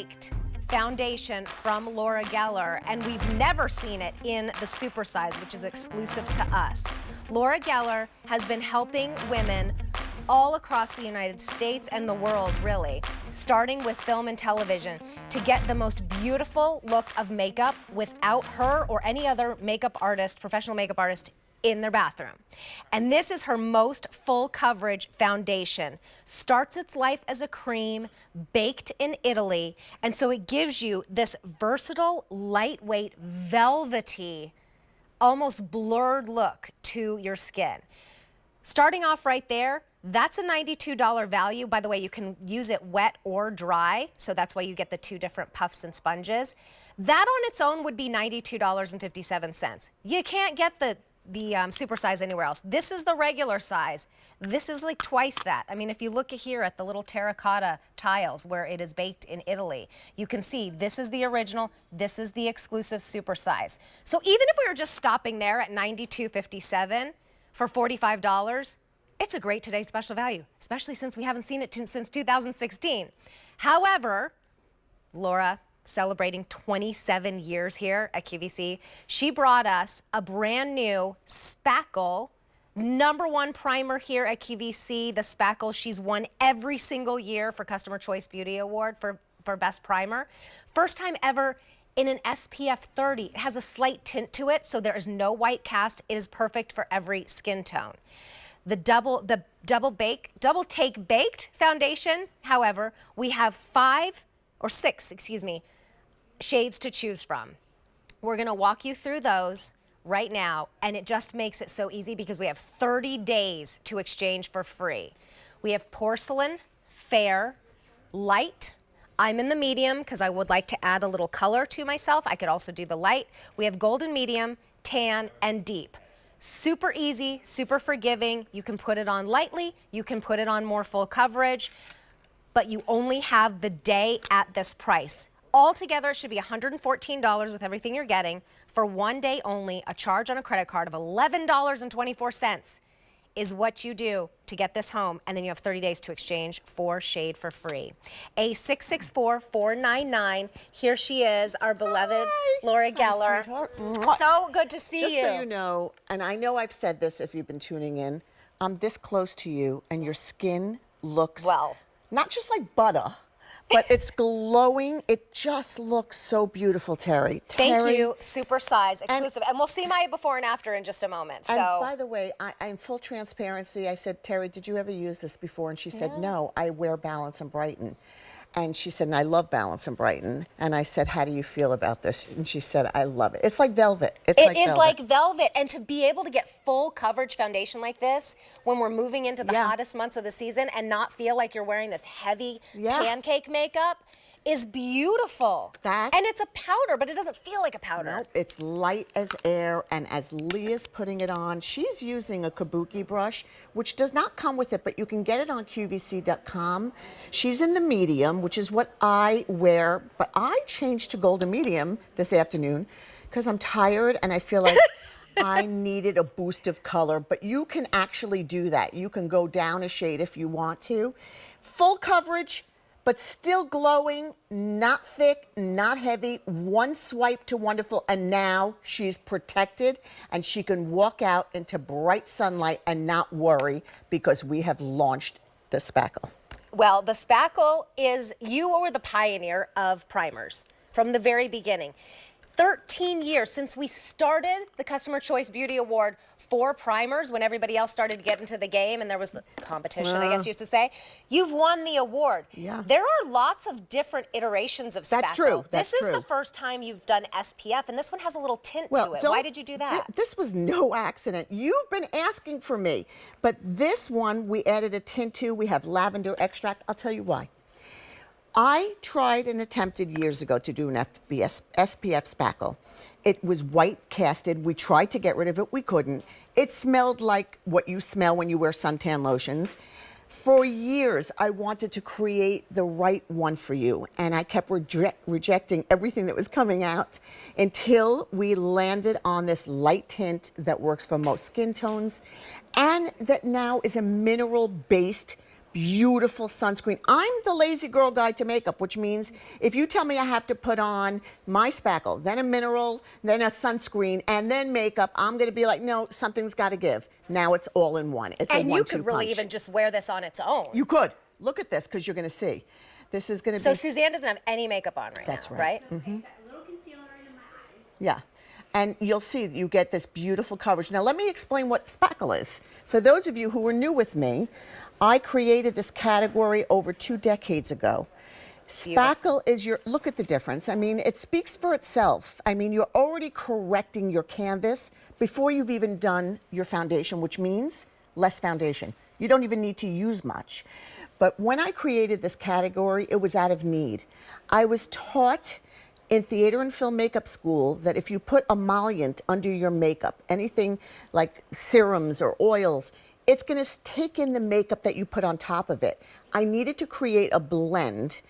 baked foundation from Laura Geller, and we've never seen it in the super size, which is exclusive to us. Laura Geller has been helping women all across the United States and the world, really, starting with film and television, to get the most beautiful look of makeup without her or any other makeup artist, professional makeup artist, in their bathroom. And this is her most full coverage foundation. Starts its life as a cream, baked in Italy, and so it gives you this versatile, lightweight, velvety, almost blurred look to your skin. Starting off right there, that's a $92 value. By the way, you can use it wet or dry, so that's why you get the two different puffs and sponges. That on its own would be $92.57. You can't get the super size anywhere else. This is the regular size. This is like twice that. I mean, if you look here at the little terracotta tiles where it is baked in Italy, you can see this is the original, this is the exclusive super size. So even if we were just stopping there at $92.57 for $45, it's a great today's special value, especially since we haven't seen it since 2016. However, Laura, celebrating 27 years here at QVC, she brought us a brand new Spackle, #1 primer here at QVC, the Spackle. She's won every single year for Customer Choice Beauty Award for Best Primer. First time ever in an SPF 30. It has a slight tint to it, so there is no white cast. It is perfect for every skin tone. The double take baked foundation, however, we have 6 shades to choose from. We're gonna walk you through those right now, and it just makes it so easy because we have 30 days to exchange for free. We have porcelain, fair, light. I'm in the medium because I would like to add a little color to myself. I could also do the light. We have golden medium, tan, and deep. Super easy, super forgiving. You can put it on lightly, you can put it on more full coverage, but you only have the day at this price. Altogether, it should be $114 with everything you're getting for 1 day only. A charge on a credit card of $11.24 is what you do to get this home, and then you have 30 days to exchange for shade for free. A664-499. Here she is, our beloved Laura Geller. Hi, so good to see Just you. so you know, and I know I've said this if you've been tuning in, I'm this close to you, and your skin looks, well, not just like butter, but it's glowing. It just looks so beautiful, Terry. Thank you. Super size, exclusive. And we'll see my before and after in just a moment. And so, by the way, I'm full transparency. I said, Terry, did you ever use this before? And she said, no, I wear Balance and Brighten. And she said, and I love Balance and Brighten. And I said, how do you feel about this? And she said, I love it. It's like velvet. It is like velvet. And to be able to get full coverage foundation like this when we're moving into the hottest months of the season and not feel like you're wearing this heavy pancake makeup is beautiful. And it's a powder, but it doesn't feel like a powder. No, it's light as air, and as Leah's putting it on, she's using a Kabuki brush, which does not come with it, but you can get it on QVC.com. She's in the medium, which is what I wear, but I changed to golden medium this afternoon because I'm tired and I feel like I needed a boost of color, but you can actually do that. You can go down a shade if you want to. Full coverage, but still glowing, not thick, not heavy, one swipe to wonderful, and now she's protected and she can walk out into bright sunlight and not worry because we have launched the Spackle. Well, the Spackle is, you were the pioneer of primers from the very beginning. 13 years since we started the Customer Choice Beauty Award for primers, when everybody else started to get into the game and there was the competition, I guess you used to say. You've won the award. Yeah. There are lots of different iterations of Spackle. That's true. This is the first time you've done SPF, and this one has a little tint to it. Why did you do that? This was no accident. You've been asking for me, but this one we added a tint to. We have lavender extract. I'll tell you why. I tried and attempted years ago to do an SPF Spackle. It was white casted. We tried to get rid of it. We couldn't. It smelled like what you smell when you wear suntan lotions. For years, I wanted to create the right one for you, and I kept rejecting everything that was coming out until we landed on this light tint that works for most skin tones and that now is a mineral-based beautiful sunscreen. I'm the lazy girl guide to makeup, which means if you tell me I have to put on my spackle, then a mineral, then a sunscreen, and then makeup, I'm going to be like, no, something's got to give. Now it's all in one. It's a And you one-two could really punch. even just wear this on its own. You could. Look at this, because you're going to see. This is going to So be... Suzanne doesn't have any makeup on right That's now, right. right? A little concealer in my eyes. Yeah. And you'll see you get this beautiful coverage. Now, let me explain what Spackle is. For those of you who are new with me, I created this category over 2 decades ago. Spackle is your, look at the difference. I mean, it speaks for itself. I mean, you're already correcting your canvas before you've even done your foundation, which means less foundation. You don't even need to use much. But when I created this category, it was out of need. I was taught in theater and film makeup school that if you put emollient under your makeup, anything like serums or oils, it's going to take in the makeup that you put on top of it. I needed to create a blend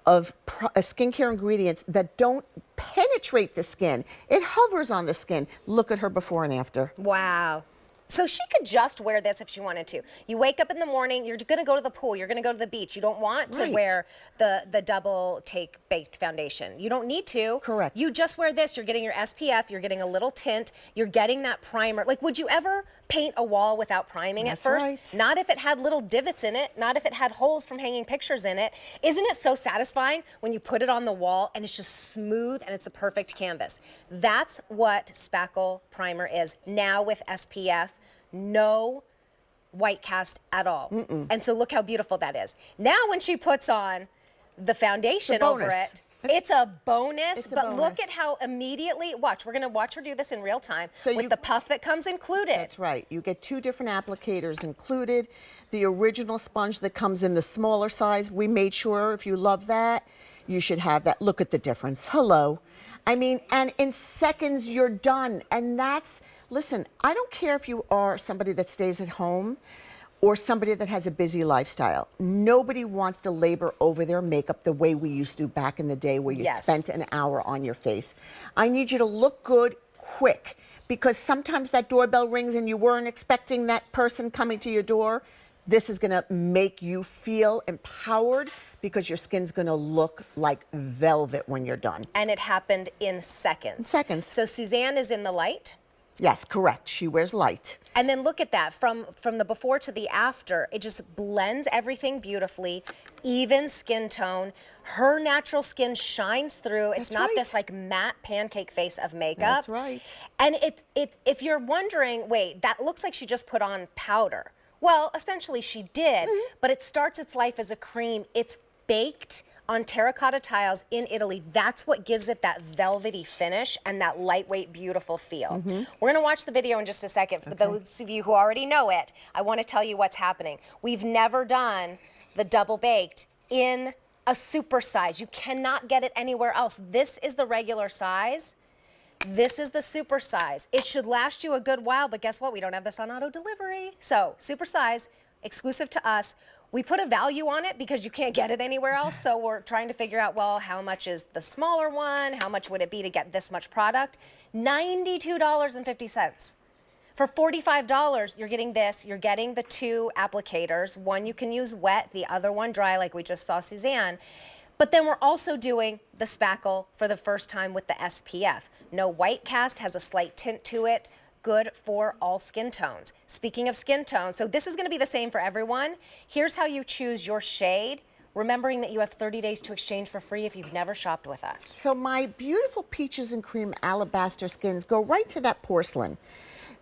of skincare ingredients that don't penetrate the skin. It hovers on the skin. Look at her before and after. Wow. So she could just wear this if she wanted to. You wake up in the morning, you're going to go to the pool, you're going to go to the beach. You don't want to Right. wear the double take baked foundation. You don't need to. Correct. You just wear this. You're getting your SPF, you're getting a little tint, you're getting that primer. Like, would you ever paint a wall without priming That's at first? right. Not if it had little divots in it, not if it had holes from hanging pictures in it. Isn't it so satisfying when you put it on the wall and it's just smooth and it's a perfect canvas? That's what Spackle Primer is now with SPF. No white cast at all. And so look how beautiful that is. Now when she puts on the foundation over it, it's a bonus. It's a but look bonus. at how immediately, watch, we're going to watch her do this in real time So with the puff that comes included. That's right. You get 2 different applicators included. The original sponge that comes in the smaller size, we made sure if you love that, you should have that. Look at the difference. Hello. I mean, and in seconds you're done. And that's, listen, I don't care if you are somebody that stays at home or somebody that has a busy lifestyle. Nobody wants to labor over their makeup the way we used to back in the day where you Yes. spent an hour on your face. I need you to look good quick, because sometimes that doorbell rings and you weren't expecting that person coming to your door. This is gonna make you feel empowered because your skin's gonna look like velvet when you're done. And it happened in seconds. Seconds. So Suzanne is in the light. Yes, correct. She wears light. And then look at that, from the before to the after, it just blends everything beautifully, even skin tone. Her natural skin shines through. It's That's not right. this like matte pancake face of makeup. That's right. And if you're wondering, wait, that looks like she just put on powder. Well, essentially she did, but it starts its life as a cream. It's baked on terracotta tiles in Italy. That's what gives it that velvety finish and that lightweight, beautiful feel. We're gonna watch the video in just a second. For those of you who already know it, I wanna tell you what's happening. We've never done the double baked in a super size. You cannot get it anywhere else. This is the regular size. This is the super size. It should last you a good while, but guess what? We don't have this on auto delivery. So super size, exclusive to us. We put a value on it because you can't get it anywhere else. So we're trying to figure out, well, how much is the smaller one? How much would it be to get this much product? $92.50. For $45, you're getting this. You're getting the 2 applicators. One you can use wet, the other one dry, like we just saw Suzanne. But then we're also doing the Spackle for the first time with the SPF. No white cast, has a slight tint to it. Good for all skin tones. Speaking of skin tones, so this is gonna be the same for everyone. Here's how you choose your shade, remembering that you have 30 days to exchange for free if you've never shopped with us. So my beautiful peaches and cream alabaster skins go right to that porcelain.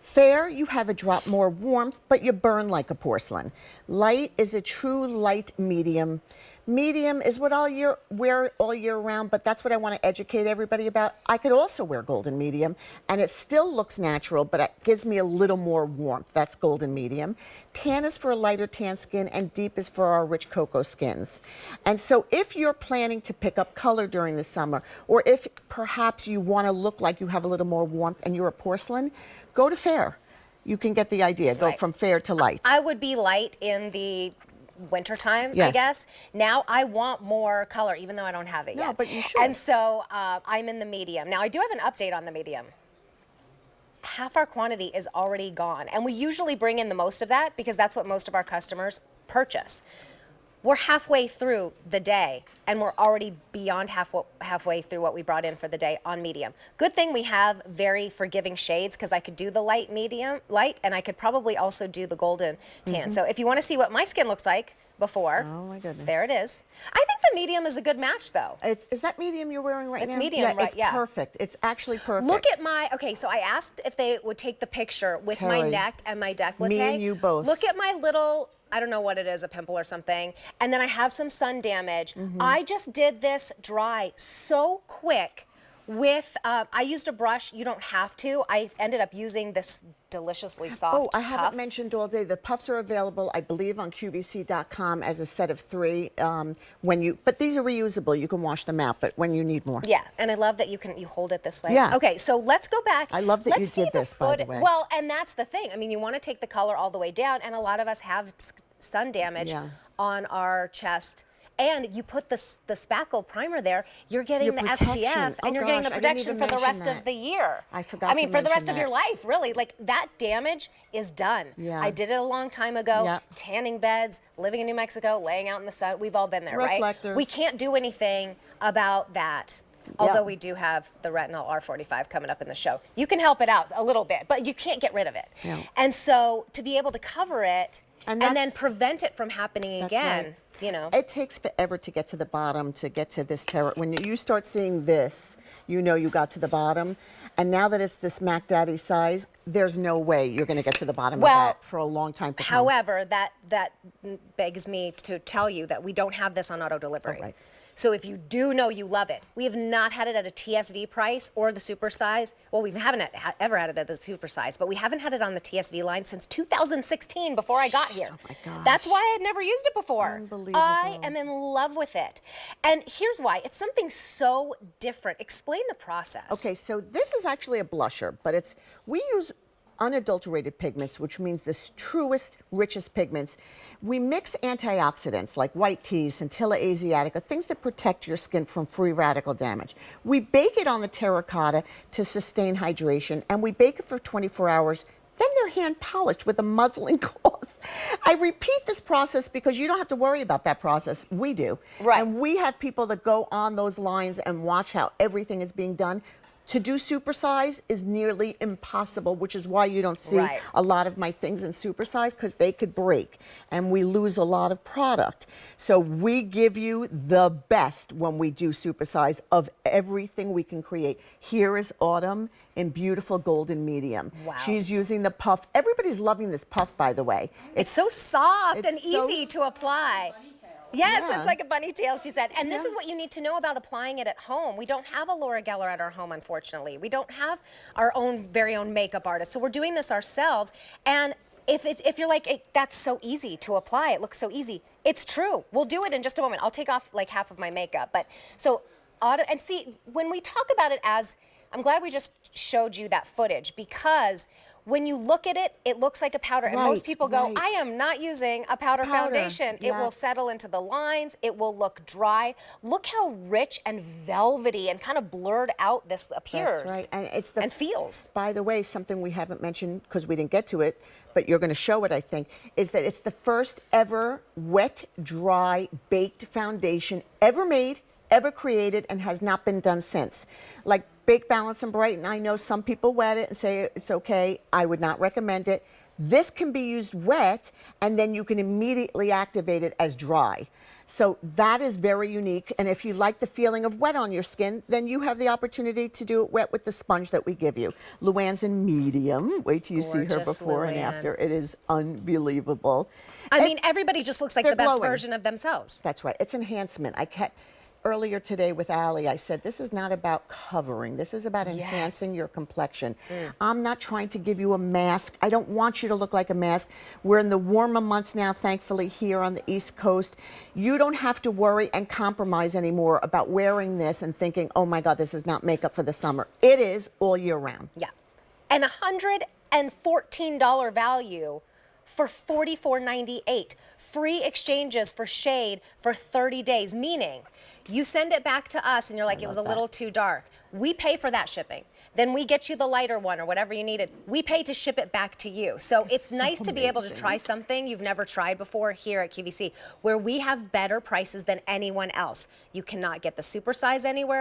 Fair, you have a drop more warmth, but you burn like a porcelain. Light is a true light medium. Medium is what I'll wear all year round, but that's what I want to educate everybody about. I could also wear golden medium, and it still looks natural, but it gives me a little more warmth. That's golden medium. Tan is for a lighter tan skin, and deep is for our rich cocoa skins. And so if you're planning to pick up color during the summer, or if perhaps you want to look like you have a little more warmth and you're a porcelain, go to fair. You can get the idea. Go Right. from fair to light. I would be light in the wintertime, I Yes. guess. Now I want more color, even though I don't have it No, yet. but you should. And so I'm in the medium. Now I do have an update on the medium. Half our quantity is already gone. And we usually bring in the most of that because that's what most of our customers purchase. we're halfway through the day, and we're already beyond halfway through what we brought in for the day on medium. Good thing we have very forgiving shades, because I could do the light, and I could probably also do the golden tan. So if you want to see what my skin looks like before, Oh my goodness. there it is. I think the medium is a good match, though. Is that medium you're wearing right now? It's medium, yeah, right, it's yeah. perfect. It's actually perfect. Look at my, okay, so I asked if they would take the picture with my Terry, neck and my décolleté. me and you both. Look at my little, I don't know what it is, a pimple or something. And then I have some sun damage. I just did this dry so quick with, I used a brush. You don't have to. I ended up using this deliciously soft Oh, I haven't puff. mentioned all day. The puffs are available, I believe, on QVC.com as a set of 3. But these are reusable. You can wash them out, but when you need more. Yeah, and I love that you hold it this way. Yeah. Okay, so let's go back. I love that you Let's see did this, by the way. Well, and that's the thing. I mean, you want to take the color all the way down, and a lot of us have sun damage Yeah. on our chest. And you put the Spackle primer there, you're getting Your the protection. SPF, Oh and you're getting gosh, the I didn't protection even for the mention rest that. of the year. I forgot I mean, to for the rest mention of your that. life, really. Like, that damage is done. Yeah. I did it a long time ago. Yeah. Tanning beds, living in New Mexico, laying out in the sun. We've all been there, right? Reflectors. We can't do anything about that. Although we do have the retinol R45 coming up in the show. You can help it out a little bit, but you can't get rid of it. No. And so to be able to cover it And and then that's- prevent it from happening That's again, right. you know. It takes forever to get to the bottom, to get to this terror. When you start seeing this, you know you got to the bottom. And now that it's this Mac Daddy size, there's no way you're going to get to the bottom of that for a long time to come. However, that begs me to tell you that we don't have this on auto delivery. Oh, right. So if you do know you love it, we have not had it at a TSV price or the super size. Well, we haven't ever had it at the super size, but we haven't had it on the TSV line since 2016, before I got here. Oh my gosh. That's why I had never used it before. Unbelievable. I am in love with it. And here's why. It's something so different. Explain the process. Okay, so this is actually a blusher, but we use unadulterated pigments, which means the truest, richest pigments. We mix antioxidants like white tea, Centella asiatica, things that protect your skin from free radical damage. We bake it on the terracotta to sustain hydration, and we bake it for 24 hours. Then they're hand polished with a muslin cloth. I repeat this process because you don't have to worry about that process. We do. Right. And we have people that go on those lines and watch how everything is being done. To do supersize is nearly impossible, which is why you don't see Right. a lot of my things in supersize, because they could break and we lose a lot of product. So we give you the best when we do supersize of everything we can create. Here is Autumn in beautiful golden medium. Wow. She's using the puff. Everybody's loving this puff, by the way. It's so soft it's and so easy to apply. Yes, Yeah. it's like a bunny tail, she said. And this is what you need to know about applying it at home. We don't have a Laura Geller at our home, unfortunately. We don't have our very own makeup artist. So we're doing this ourselves. And if you're like, that's so easy to apply, it looks so easy. It's true. We'll do it in just a moment. I'll take off like half of my makeup. But so, and see, when we talk about it as, I'm glad we just showed you that footage, because when you look at it, it looks like a powder. And most Right, people go, right. I am not using a powder foundation. It yeah. will settle into the lines. It will look dry. Look how rich and velvety and kind of blurred out this appears. That's right. And and feels. By the way, something we haven't mentioned because we didn't get to it, but you're going to show it, I think, is that it's the first ever wet, dry, baked foundation ever made, ever created, and has not been done since. Like Bake, Balance, and Brighten, I know some people wet it and say it's okay. I would not recommend it. This can be used wet, and then you can immediately activate it as dry. So that is very unique. And if you like the feeling of wet on your skin, then you have the opportunity to do it wet with the sponge that we give you. Luann's in medium. Wait till you see her Gorgeous before and Luann. after. It is unbelievable. I mean, everybody just looks like they're the best glowing. version of themselves. That's right. It's enhancement. Earlier today with Allie, I said, this is not about covering. This is about enhancing your complexion. I'm not trying to give you a mask. I don't want you to look like a mask. We're in the warmer months now, thankfully, here on the East Coast. You don't have to worry and compromise anymore about wearing this and thinking, oh my God, this is not makeup for the summer. It is all year round. Yeah. And $114 value for $44.98. Free exchanges for shade for 30 days, meaning you send it back to us and you're like, it was a little too dark. We pay for that shipping. Then we get you the lighter one or whatever you needed. We pay to ship it back to you. So it's nice to be able to try something you've never tried before here at QVC, where we have better prices than anyone else. You cannot get the super size anywhere else.